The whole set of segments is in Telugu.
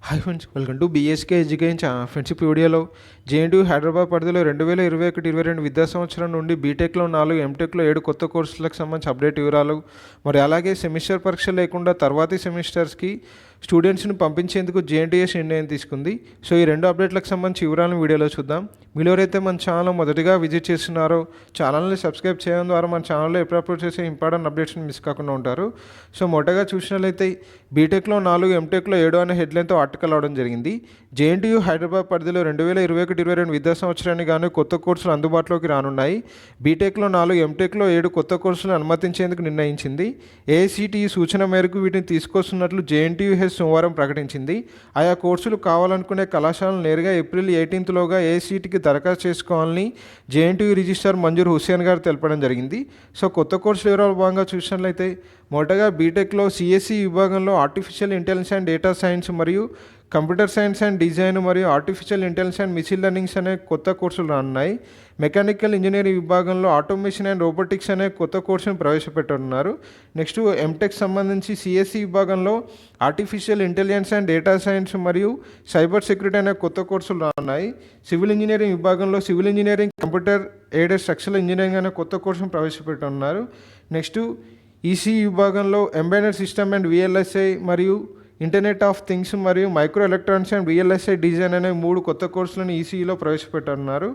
Hi friends, welcome to BSK education channel. Friends, ఇప్పుడు వీడియోలో జేఎన్టీయూ హైదరాబాద్ పరిధిలో 2021-22 విద్యా సంవత్సరం నుండి బీటెక్లో 4, ఎంటెక్లో 7 కొత్త కోర్సులకు సంబంధించి అప్డేట్ వివరాలు, మరి అలాగే సెమిస్టర్ పరీక్ష లేకుండా తర్వాతి సెమిస్టర్స్కి స్టూడెంట్స్ని పంపించేందుకు జేఎన్టీఎస్ నిర్ణయం తీసుకుంది. సో ఈ రెండు అప్డేట్లకు సంబంధించి వివరాలను వీడియోలో చూద్దాం. మీరు ఎవరైతే మన ఛానల్ మొదటిగా విజిట్ చేస్తున్నారో ఛానల్ని సబ్స్క్రైబ్ చేయడం ద్వారా మన ఛానల్లో ఎప్పుడు అప్లోడ్ చేసే ఇంపార్టెంట్ అప్డేట్స్ని మిస్ కాకుండా ఉంటారు. సో మొదటగా చూసినట్లయితే బీటెక్లో 4, ఎంటెక్లో 7 అనే హెడ్లైన్తో ఆర్టికల్ అవడం జరిగింది. జేఎన్టీయూ హైదరాబాద్ పరిధిలో 2021-22 విద్యా సంవత్సరానికి గాను కొత్త కోర్సులు అందుబాటులోకి రానున్నాయి. బీటెక్లో 4, ఎంటెక్లో 7 కొత్త కోర్సులను అనుమతించేందుకు నిర్ణయించింది. ఏఐసిటిఈ సూచన మేరకు వీటిని తీసుకొస్తున్నట్లు జేఎన్టీయూహెచ్ సోమవారం ప్రకటించింది. ఆయా కోర్సులు కావాలనుకునే కళాశాలలు నేరుగా ఏప్రిల్ 18లోగా ఏఐసిటికి దరఖాస్తు చేసుకోవాలని జేఎన్టీయూ రిజిస్ట్రార్ మంజూర్ హుస్సేన్ గారు తెలపడం జరిగింది. సో కొత్త కోర్సుల వివరాలు భాగంగా చూసినట్లయితే మొదటగా బీటెక్లో సిఎస్సి విభాగంలో artificial intelligence and data science మరియు కంప్యూటర్ సైన్స్ అండ్ డిజైన్ మరియు artificial intelligence and machine learnings అనే కొత్త కోర్సులు రానున్నాయి. మెకానికల్ ఇంజనీరింగ్ విభాగంలో ఆటోమేషన్ అండ్ రోబోటిక్స్ అనే కొత్త కోర్సును ప్రవేశపెట్టనున్నారు. నెక్స్ట్ ఎంటెక్ సంబంధించి సిఎస్సి విభాగంలో artificial intelligence and data science మరియు సైబర్ సెక్యూరిటీ అనే కొత్త కోర్సులు రానున్నాయి. సివిల్ ఇంజనీరింగ్ విభాగంలో civil engineering, computer aided structural engineering అనే కొత్త కోర్సును ప్రవేశపెట్టనున్నారు. నెక్స్ట్ ఈసీఈ విభాగంలో ఎంబెడెడ్ సిస్టమ్ అండ్ విఎల్ఎస్ఐ మరియు ఇంటర్నెట్ ఆఫ్ థింగ్స్ మరియు micro electronics and VLSI design అనే 3 కొత్త కోర్సులను ఈసీఈలో ప్రవేశపెట్టనున్నారు.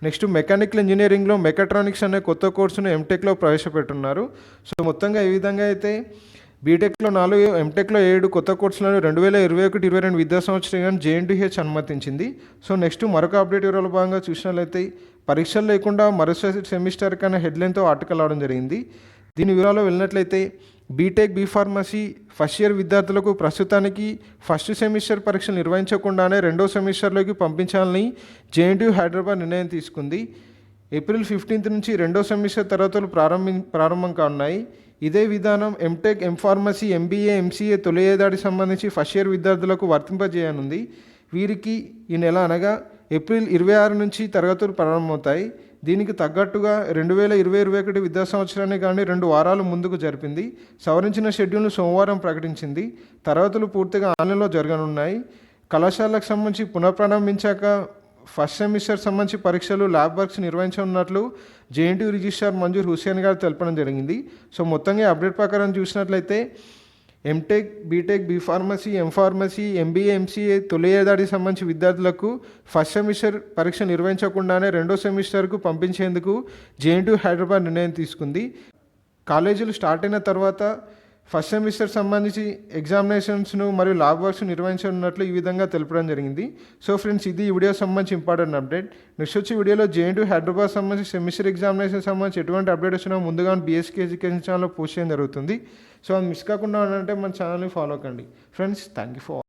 నెక్స్ట్ మెకానికల్ ఇంజనీరింగ్లో మెకాట్రానిక్స్ అనే కొత్త కోర్సును ఎంటెక్లో ప్రవేశపెట్టున్నారు. సో మొత్తంగా ఈ విధంగా అయితే బీటెక్లో 4, ఎంటెక్లో 7 కొత్త కోర్సులను 2021-22 విద్యా సంవత్సరం జేఎన్టీయూహెచ్ అనుమతించింది. సో నెక్స్ట్ మరొక అప్డేట్ వివరాల భాగంగా చూసినట్లయితే పరీక్షలు లేకుండా మరోసారి సెమిస్టర్ కన్నా హెడ్లైన్తో ఆర్టికల్ అవడం జరిగింది. దీని వివరాలు వెళ్ళినట్లయితే బీటెక్, బీఫార్మసీ ఫస్ట్ ఇయర్ విద్యార్థులకు ప్రస్తుతానికి ఫస్ట్ సెమిస్టర్ పరీక్షలు నిర్వహించకుండానే రెండో సెమిస్టర్లోకి పంపించాలని జేఎన్టీయూ హైదరాబాద్ నిర్ణయం తీసుకుంది. ఏప్రిల్ 15 నుంచి రెండో సెమిస్టర్ తరగతులు ప్రారంభం కానున్నాయి. ఇదే విధానం ఎంటెక్, ఎంఫార్మసీ, ఎంబీఏ, ఎంసీఏ తొలి ఏడాదికి సంబంధించి ఫస్ట్ ఇయర్ విద్యార్థులకు వర్తింపజేయనుంది. వీరికి ఈ నెల అనగా ఏప్రిల్ 26 నుంచి తరగతులు ప్రారంభమవుతాయి. దీనికి తగ్గట్టుగా 2020-21 విద్యా సంవత్సరాన్ని కానీ 2 వారాలు ముందుకు జరిపింది. సవరించిన షెడ్యూల్ను సోమవారం ప్రకటించింది. తరగతులు పూర్తిగా ఆన్లైన్లో జరగనున్నాయి. కళాశాలకు సంబంధించి పునఃప్రారంభించాక ఫస్ట్ సెమిస్టర్ సంబంధించి పరీక్షలు, ల్యాబ్ వర్క్స్ నిర్వహించనున్నట్లు జేఎన్టీయూ రిజిస్ట్రార్ మంజూర్ హుస్సేన్ గారు తెలపడం జరిగింది. సో మొత్తంగా అప్డేట్ ప్రకారం చూసినట్లయితే MTech, BTech, BPharmacy, MPharmacy, MBA, MCA తొలి ఏడాదికి సంబంధించి విద్యార్థులకు ఫస్ట్ సెమిస్టర్ పరీక్ష నిర్వహించకుండానే రెండో సెమిస్టర్కు పంపించేందుకు జేఎన్టీయూ హైదరాబాద్ నిర్ణయం తీసుకుంది. కాలేజీలు స్టార్ట్ అయిన తర్వాత ఫస్ట్ సెమిస్టర్ సంబంధించి ఎగ్జామినేషన్స్ను మరియు ల్యాబ్ వర్క్స్ నిర్వహించనున్నట్లు ఈ విధంగా తెలపడం జరిగింది. సో ఫ్రెండ్స్, ఇది ఈ వీడియో సంబంధించి ఇంపార్టెంట్ అప్డేట్. నెక్స్ట్ వచ్చి వీడియోలో జేఎన్టీయూ హైదరాబాద్ సంబంధించి సెమిస్టర్ ఎగ్జామినేషన్ సంబంధించి ఎటువంటి అప్డేట్ వచ్చినా ముందుగా బీఎస్కే ఎడ్యుకేషన్ ఛానల్లో పోస్ట్ చేయడం జరుగుతుంది. సో అది మిస్ కాకుండా ఉండాలంటే మన ఛానల్ని ఫాలో కండి. Friends, thank you for